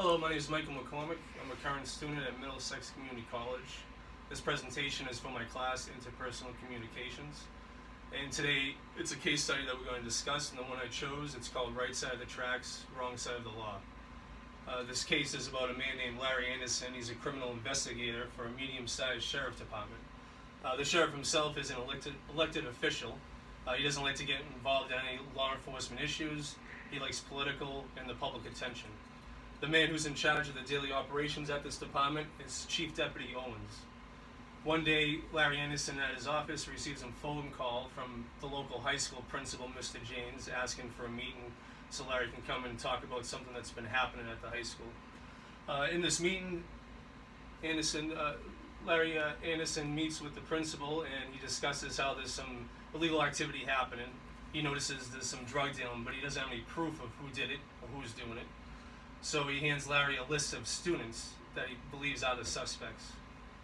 Hello, my name is Michael McCormick. I'm a current student at Middlesex Community College. This presentation is for my class, Interpersonal Communications. And today, it's a case study that we're going to discuss, and the one I chose, it's called Right Side of the Tracks, Wrong Side of the Law. This case is about a man named Larry Anderson. He's a criminal investigator for a medium-sized sheriff department. The sheriff himself is an elected official. He doesn't like to get involved in any law enforcement issues. He likes political and the public attention. The man who's in charge of the daily operations at this department is Chief Deputy Owens. One day, Larry Anderson at his office receives a phone call from the local high school principal, Mr. James, asking for a meeting so Larry can come and talk about something that's been happening at the high school. In this meeting, Larry Anderson meets with the principal, and he discusses how there's some illegal activity happening. He notices there's some drug dealing, but he doesn't have any proof of who did it or who's doing it. So he hands Larry a list of students that he believes are the suspects.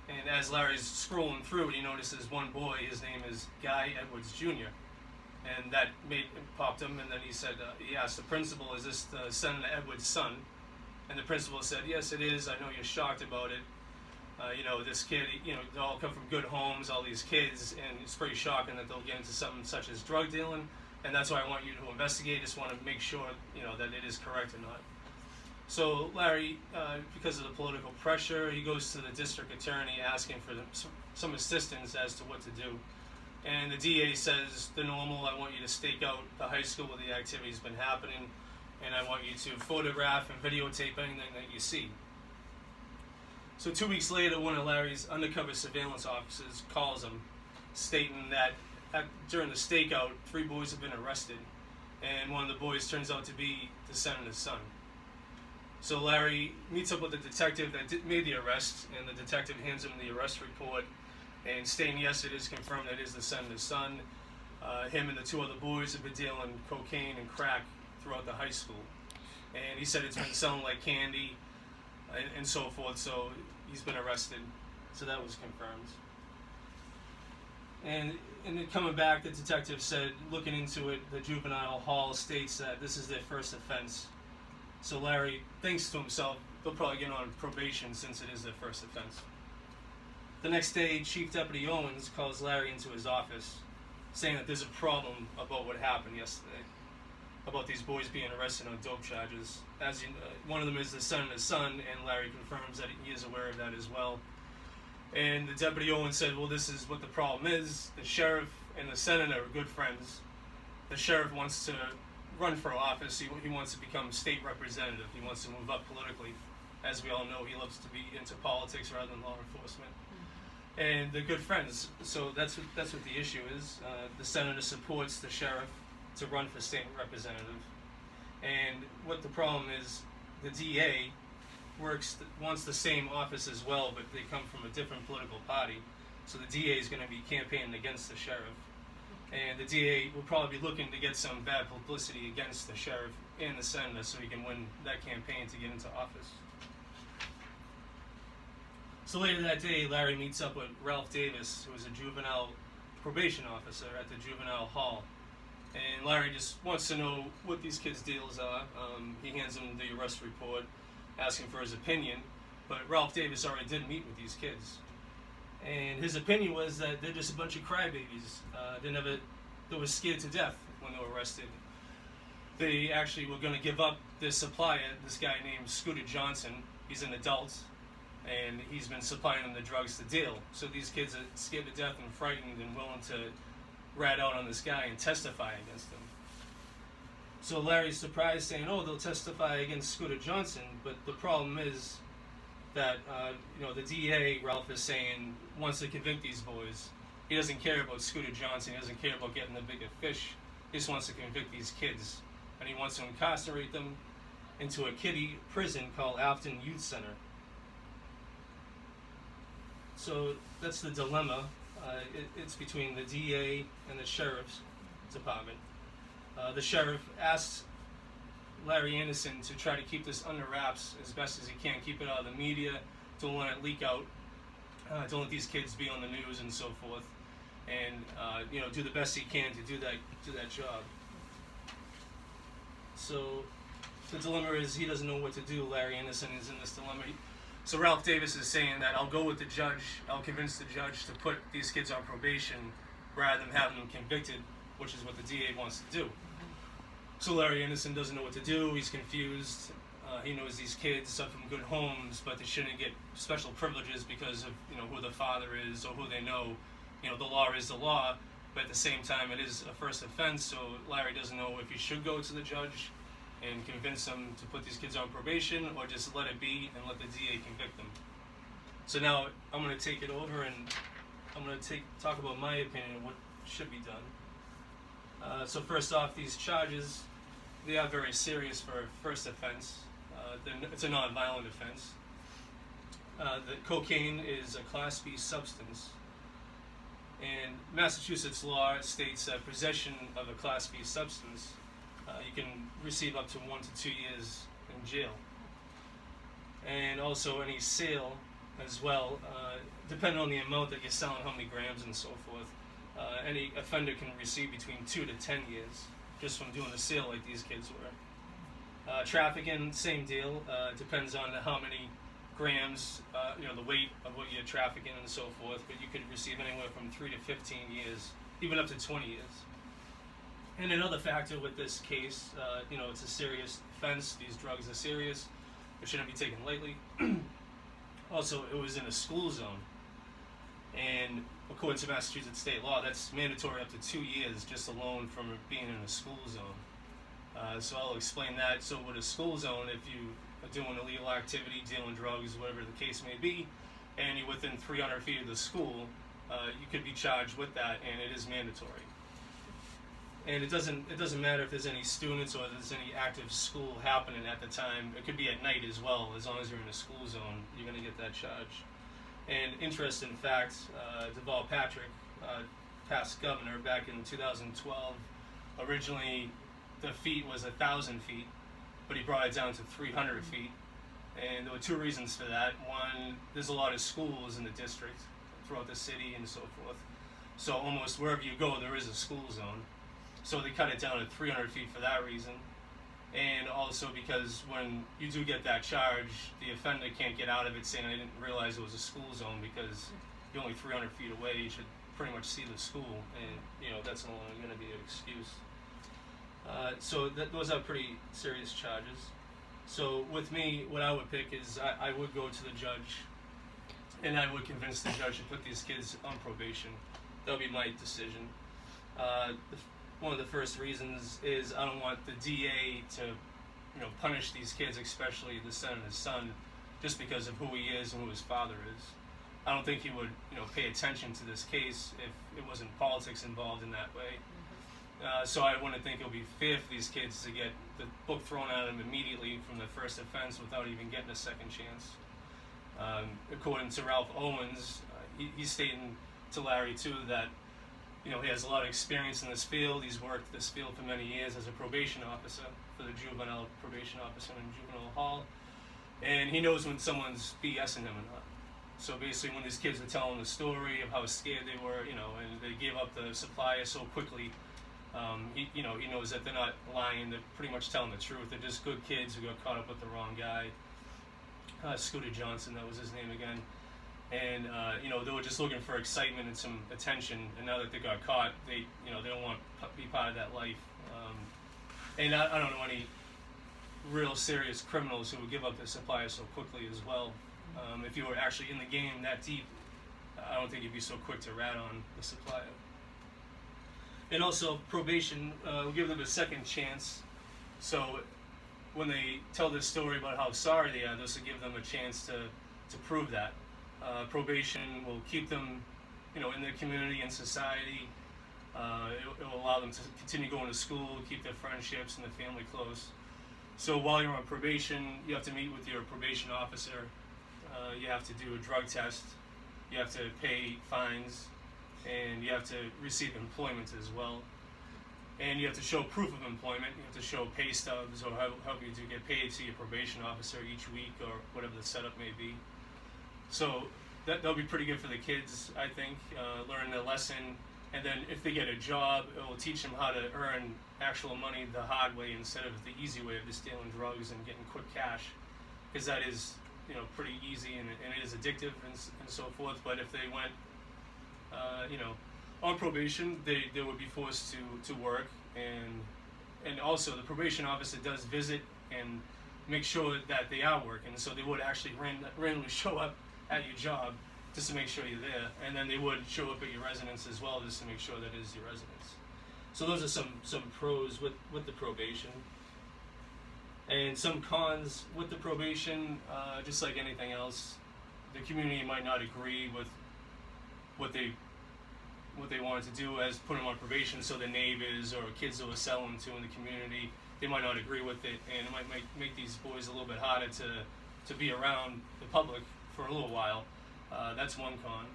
And as Larry's scrolling through, he notices one boy. His name is Guy Edwards Jr. And that popped him, and then he asked the principal, "Is this the Senator Edwards' son?" And the principal said, "Yes, it is. I know you're shocked about it. This kid, they all come from good homes, all these kids, and it's pretty shocking that they'll get into something such as drug dealing, and that's why I want you to investigate. Just want to make sure, that it is correct or not." So Larry, because of the political pressure, he goes to the district attorney asking for some assistance as to what to do. And the DA says, "The normal, I want you to stake out the high school where the activity's been happening, and I want you to photograph and videotape anything that you see." So 2 weeks later, one of Larry's undercover surveillance officers calls him, stating that during the stakeout, 3 boys have been arrested, and one of the boys turns out to be the senator's son. So Larry meets up with the detective that made the arrest, and the detective hands him the arrest report, and stating, yes, it is confirmed that it is the senator's son. Him and the 2 other boys have been dealing cocaine and crack throughout the high school. And he said it's been selling like candy and so forth, so he's been arrested. So that was confirmed. And then coming back, the detective said, looking into it, the juvenile hall states that this is their first offense. So Larry thinks to himself, they'll probably get on probation since it is their first offense. The next day, Chief Deputy Owens calls Larry into his office, saying that there's a problem about what happened yesterday, about these boys being arrested on dope charges. One of them is the senator's son, and Larry confirms that he is aware of that as well. And the Deputy Owens said, well, this is what the problem is. The sheriff and the senator are good friends. The sheriff wants to run for office. He wants to become state representative. He wants to move up politically. As we all know, he loves to be into politics rather than law enforcement. And they're good friends. So that's what the issue is. The senator supports the sheriff to run for state representative. And what the problem is, the DA wants the same office as well, but they come from a different political party. So the DA is going to be campaigning against the sheriff. And the DA will probably be looking to get some bad publicity against the sheriff and the senator so he can win that campaign to get into office. So later that day, Larry meets up with Ralph Davis, who is a juvenile probation officer at the juvenile hall. And Larry just wants to know what these kids' deals are. He hands him the arrest report, asking for his opinion. But Ralph Davis already did meet with these kids. And his opinion was that they're just a bunch of crybabies. They were scared to death when they were arrested. They actually were going to give up their supplier, this guy named Scooter Johnson. He's an adult, and he's been supplying them the drugs to deal. So these kids are scared to death and frightened and willing to rat out on this guy and testify against him. So Larry's surprised, saying, "Oh, they'll testify against Scooter Johnson," but the problem is that the DA, Ralph, is saying, wants to convict these boys. He doesn't care about Scooter Johnson. He doesn't care about getting the bigger fish. He just wants to convict these kids, and he wants to incarcerate them into a kiddie prison called Afton Youth Center. So that's the dilemma. It's between the DA and the sheriff's department. The sheriff asks Larry Anderson to try to keep this under wraps as best as he can, keep it out of the media, don't let it leak out, don't let these kids be on the news and so forth, and do the best he can to do that job. So the dilemma is he doesn't know what to do. Larry Anderson is in this dilemma. So Ralph Davis is saying that I'll go with the judge, I'll convince the judge to put these kids on probation rather than having them convicted, which is what the DA wants to do. So Larry Anderson doesn't know what to do, he's confused. He knows these kids are from good homes, but they shouldn't get special privileges because of who the father is or who they know. The law is the law, but at the same time it is a first offense, so Larry doesn't know if he should go to the judge and convince them to put these kids on probation or just let it be and let the DA convict them. So now I'm going to take it over and I'm going to talk about my opinion of what should be done. So first off, these charges, they are very serious for a first offense. It's a non-violent offense. The cocaine is a Class B substance. And Massachusetts law states that possession of a Class B substance, you can receive up to 1 to 2 years in jail. And also any sale as well, depending on the amount that you're selling, how many grams and so forth, any offender can receive between 2 to 10 years just from doing a sale like these kids were. Trafficking, same deal, depends on how many grams, the weight of what you're trafficking and so forth, but you could receive anywhere from 3 to 15 years, even up to 20 years. And another factor with this case, it's a serious offense, these drugs are serious, it shouldn't be taken lightly. Also, it was in a school zone, and according to Massachusetts state law, that's mandatory up to 2 years just alone from being in a school zone. So I'll explain that. So with a school zone, if you are doing illegal activity, dealing drugs, whatever the case may be, and you're within 300 feet of the school, you could be charged with that, and it is mandatory. And it doesn't matter if there's any students or there's any active school happening at the time. It could be at night as well. As long as you're in a school zone, you're going to get that charge. And interesting fact, Deval Patrick, past governor, back in 2012, originally the feet was 1,000 feet, but he brought it down to 300 feet. And there were two reasons for that. One, there's a lot of schools in the district throughout the city and so forth. So almost wherever you go, there is a school zone. So they cut it down to 300 feet for that reason. And also because when you do get that charge, the offender can't get out of it saying, I didn't realize it was a school zone, because you're only 300 feet away, you should pretty much see the school, and that's no longer going to be an excuse. So those are pretty serious charges. So with me, what I would pick is I would go to the judge, and I would convince the judge to put these kids on probation. That would be my decision. One of the first reasons is I don't want the DA to, punish these kids, especially the senator's son, just because of who he is and who his father is. I don't think he would, pay attention to this case if it wasn't politics involved in that way. So I wouldn't think it would be fair for these kids to get the book thrown at them immediately from the first offense without even getting a second chance. According to Ralph Owens, he's stating to Larry too that he has a lot of experience in this field. He's worked this field for many years as a probation officer for the juvenile probation officer in juvenile hall, and he knows when someone's BSing him or not. So basically, when these kids are telling the story of how scared they were, and they gave up the supplier so quickly, he knows that they're not lying. They're pretty much telling the truth. They're just good kids who got caught up with the wrong guy. Scooter Johnson, that was his name again. And they were just looking for excitement and some attention. And now that they got caught, they don't want to be part of that life. And I don't know any real serious criminals who would give up their supplier so quickly as well. If you were actually in the game that deep, I don't think you'd be so quick to rat on the supplier. And also probation, will give them a second chance. So when they tell this story about how sorry they are, this will give them a chance to prove that. Probation will keep them, in their community and society. It will allow them to continue going to school, keep their friendships and their family close. So while you're on probation, you have to meet with your probation officer. You have to do a drug test. You have to pay fines, and you have to receive employment as well. And you have to show proof of employment. You have to show pay stubs or however you do get paid to your probation officer each week or whatever the setup may be. So that'll be pretty good for the kids, I think, learn their lesson And then if they get a job, it will teach them how to earn actual money the hard way instead of the easy way of just stealing drugs and getting quick cash, because that is, pretty easy and it is addictive and so forth. But if they went, on probation, they would be forced to work, and also the probation officer does visit and make sure that they are working. So they would actually randomly show up at your job just to make sure you're there, and then they would show up at your residence as well just to make sure that is your residence. So those are some pros with the probation. And some cons with the probation, just like anything else, the community might not agree with what they wanted to do as put them on probation. So the neighbors or kids that were selling to in the community, they might not agree with it, and it might make these boys a little bit harder to be around the public for a little while. That's one con.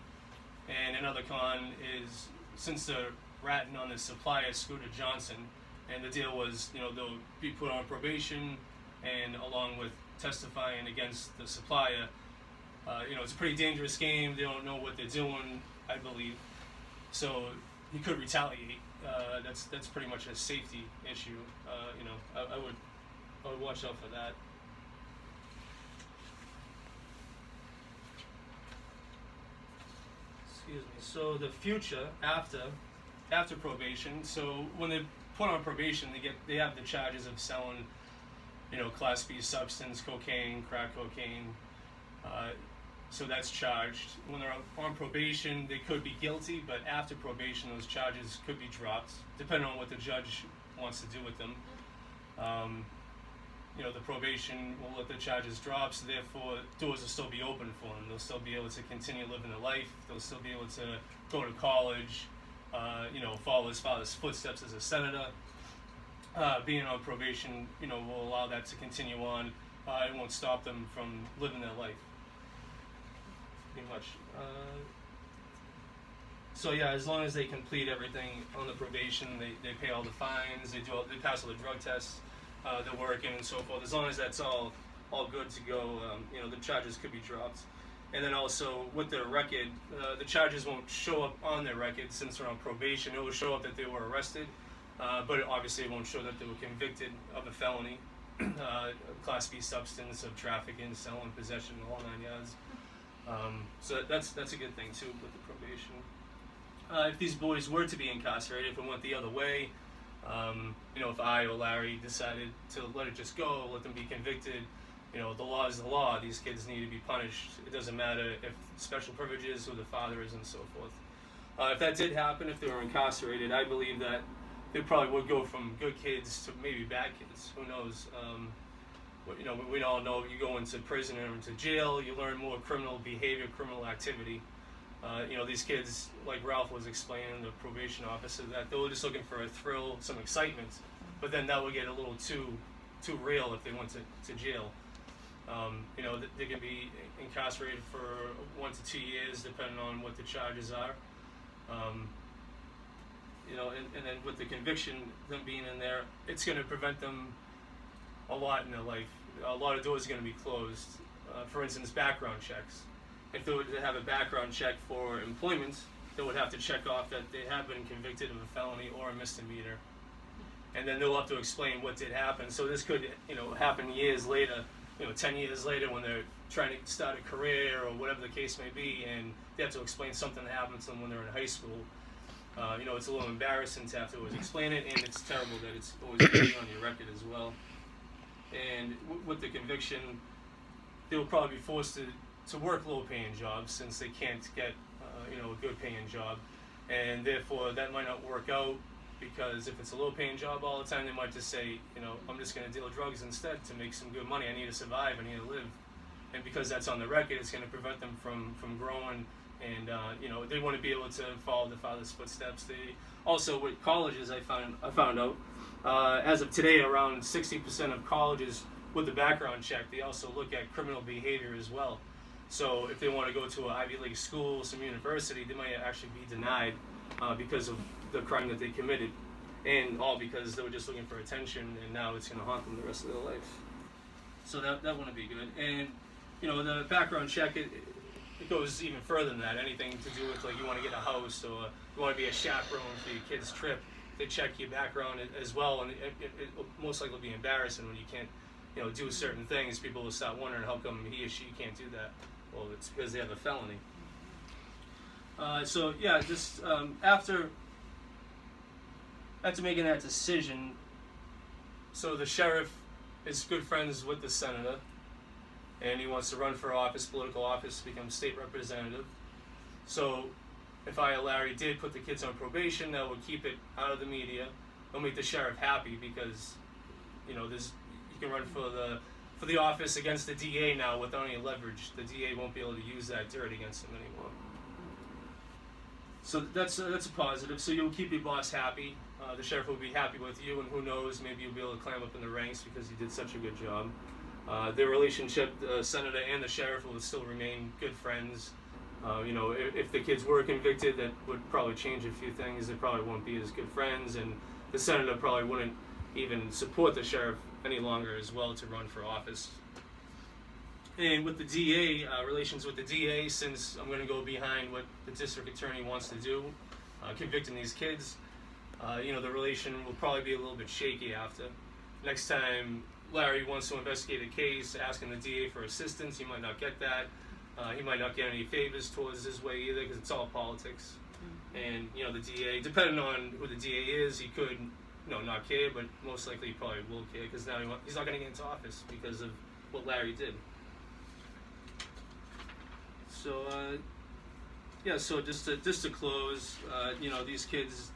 And another con is, since they're ratting on the supplier, Scooter Johnson, and the deal was, they'll be put on probation, and along with testifying against the supplier, it's a pretty dangerous game. They don't know what they're doing, I believe. So he could retaliate. That's pretty much a safety issue. I would watch out for that. Excuse me. So the future after probation. So when they put on probation, they have the charges of selling, Class B substance, cocaine, crack cocaine. So that's charged. When they're on probation, they could be guilty, but after probation, those charges could be dropped, depending on what the judge wants to do with them. The probation will let the charges drop, so therefore doors will still be open for them. They'll still be able to continue living their life. They'll still be able to go to college, follow his father's footsteps as a senator. Being on probation, will allow that to continue on. It won't stop them from living their life. Pretty much. So yeah, as long as they complete everything on the probation, they pay all the fines, they pass all the drug tests, they're working and so forth. As long as that's all good to go, the charges could be dropped. And then also with their record, the charges won't show up on their record since they're on probation. It will show up that they were arrested, but obviously it won't show that they were convicted of a felony, Class B substance, of trafficking, selling, possession, all 9 yards. So that's a good thing too with the probation. If these boys were to be incarcerated, if it went the other way, if I or Larry decided to let it just go, let them be convicted, the law is the law. These kids need to be punished. It doesn't matter if special privileges, who the father is, and so forth. If that did happen, if they were incarcerated, I believe that they probably would go from good kids to maybe bad kids. Who knows? We all know you go into prison or into jail, you learn more criminal behavior, criminal activity. These kids, like Ralph was explaining, the probation officer, that they were just looking for a thrill, some excitement, but then that would get a little too real if they went to jail. They can be incarcerated for 1 to 2 years, depending on what the charges are. And then with the conviction, them being in there, it's going to prevent them a lot in their life. A lot of doors are going to be closed. For instance, background checks. If they were to have a background check for employment, they would have to check off that they have been convicted of a felony or a misdemeanor. And then they'll have to explain what did happen. So this could, happen years later, 10 years later when they're trying to start a career or whatever the case may be, and they have to explain something that happened to them when they're in high school. It's a little embarrassing to have to always explain it, and it's terrible that it's always written on your record as well. And with the conviction, they will probably be forced to work low-paying jobs since they can't get a good-paying job, and therefore that might not work out, because if it's a low-paying job all the time, they might just say, I'm just going to deal drugs instead to make some good money. I need to survive. I need to live. And because that's on the record, it's going to prevent them from growing. And they want to be able to follow the father's footsteps. They also, with colleges, I found out as of today, around 60% of colleges with the background check, they also look at criminal behavior as well. So if they want to go to an Ivy League school, some university, they might actually be denied because of the crime that they committed, and all because they were just looking for attention, and now it's going to haunt them the rest of their life. So that wouldn't be good. And the background check, it goes even further than that. Anything to do with, like, you want to get a house or you want to be a chaperone for your kid's trip, they check your background as well, and it most likely will be embarrassing when you can't, do certain things. People will start wondering how come he or she can't do that. Well, it's because they have a felony. So yeah, just after making that decision, so the sheriff is good friends with the senator, and he wants to run for office, political office, become state representative. So if Larry did put the kids on probation, that would keep it out of the media. It'll make the sheriff happy because, you can run for the office against the DA now without any leverage. The DA won't be able to use that dirt against him anymore. So that's a positive. So you'll keep your boss happy. The sheriff will be happy with you, and who knows, maybe you'll be able to climb up in the ranks because you did such a good job. Their relationship, the senator and the sheriff, will still remain good friends. If the kids were convicted, that would probably change a few things. They probably won't be as good friends, and the senator probably wouldn't even support the sheriff any longer as well to run for office. And with the DA, relations with the DA, since I'm going to go behind what the district attorney wants to do, convicting these kids, the relation will probably be a little bit shaky after. Next time Larry wants to investigate a case, asking the DA for assistance, he might not get that. He might not get any favors towards his way either, because it's all politics. And the DA, depending on who the DA is, he could not care, but most likely he probably will care, because now he's not going to get into office because of what Larry did. So so just to close, these kids,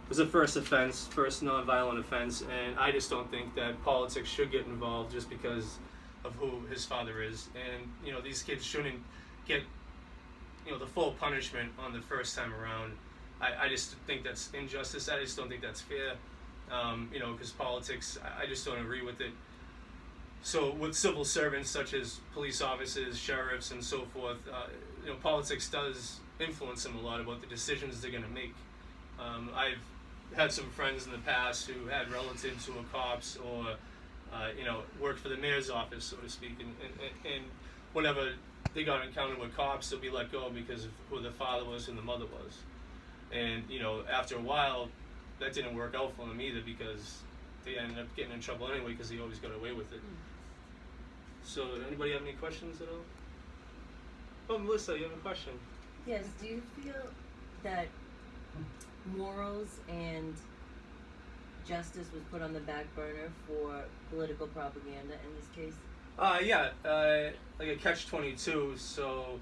it was a first nonviolent offense, and I just don't think that politics should get involved just because of who his father is. And these kids shouldn't get the full punishment on the first time around. I just think that's injustice. I just don't think that's fair. Because politics, I just don't agree with it. So with civil servants such as police officers, sheriffs, and so forth, politics does influence them a lot about the decisions they're going to make. I've had some friends in the past who had relatives who were cops or worked for the mayor's office, so to speak, and whenever they got encountered with cops, they'll be let go because of who the father was and the mother was. And after a while, that didn't work out for them either, because they ended up getting in trouble anyway because they always got away with it. So, anybody have any questions at all? Oh, Melissa, you have a question? Yes. Do you feel that morals and justice was put on the back burner for political propaganda in this case? Like a catch-22. So,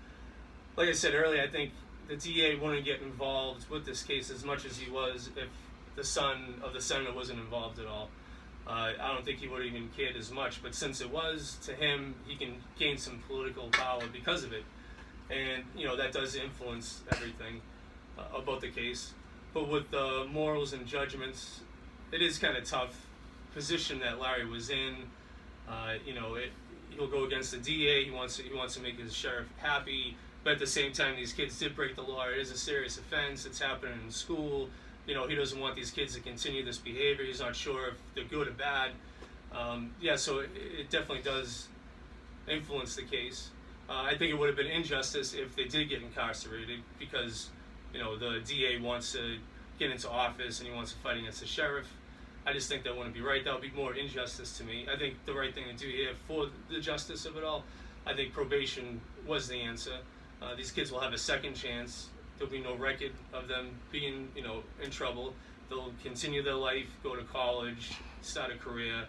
like I said earlier, I think the DA wouldn't get involved with this case as much as he was if the son of the senator wasn't involved at all. I don't think he would have even cared as much, but since it was, to him, he can gain some political power because of it. And, that does influence everything about the case. But with the morals and judgments, it is kind of tough position that Larry was in. He'll go against the DA. He wants to make his sheriff happy, but at the same time, these kids did break the law. It is a serious offense. It's happening in school. He doesn't want these kids to continue this behavior. He's not sure if they're good or bad. So it definitely does influence the case. I think it would have been injustice if they did get incarcerated because, the DA wants to get into office and he wants to fight against the sheriff. I just think that wouldn't be right. That would be more injustice to me. I think the right thing to do here for the justice of it all, I think probation was the answer. These kids will have a second chance. There'll be no record of them being, in trouble. They'll continue their life, go to college, start a career.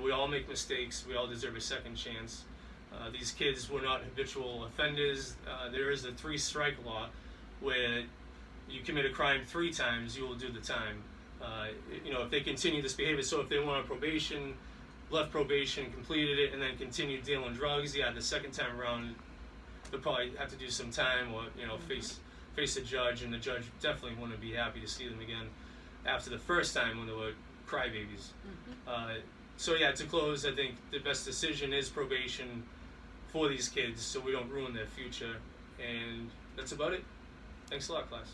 We all make mistakes. We all deserve a second chance. These kids were not habitual offenders. There is the 3-strike law where you commit a crime 3 times, you will do the time. If they continue this behavior, so if they went on probation, left probation, completed it, and then continued dealing drugs, the second time around, they'll probably have to do some time or, face a judge, and the judge definitely wouldn't be happy to see them again after the first time when they were crybabies. To close, I think the best decision is probation for these kids so we don't ruin their future. And that's about it. Thanks a lot, class.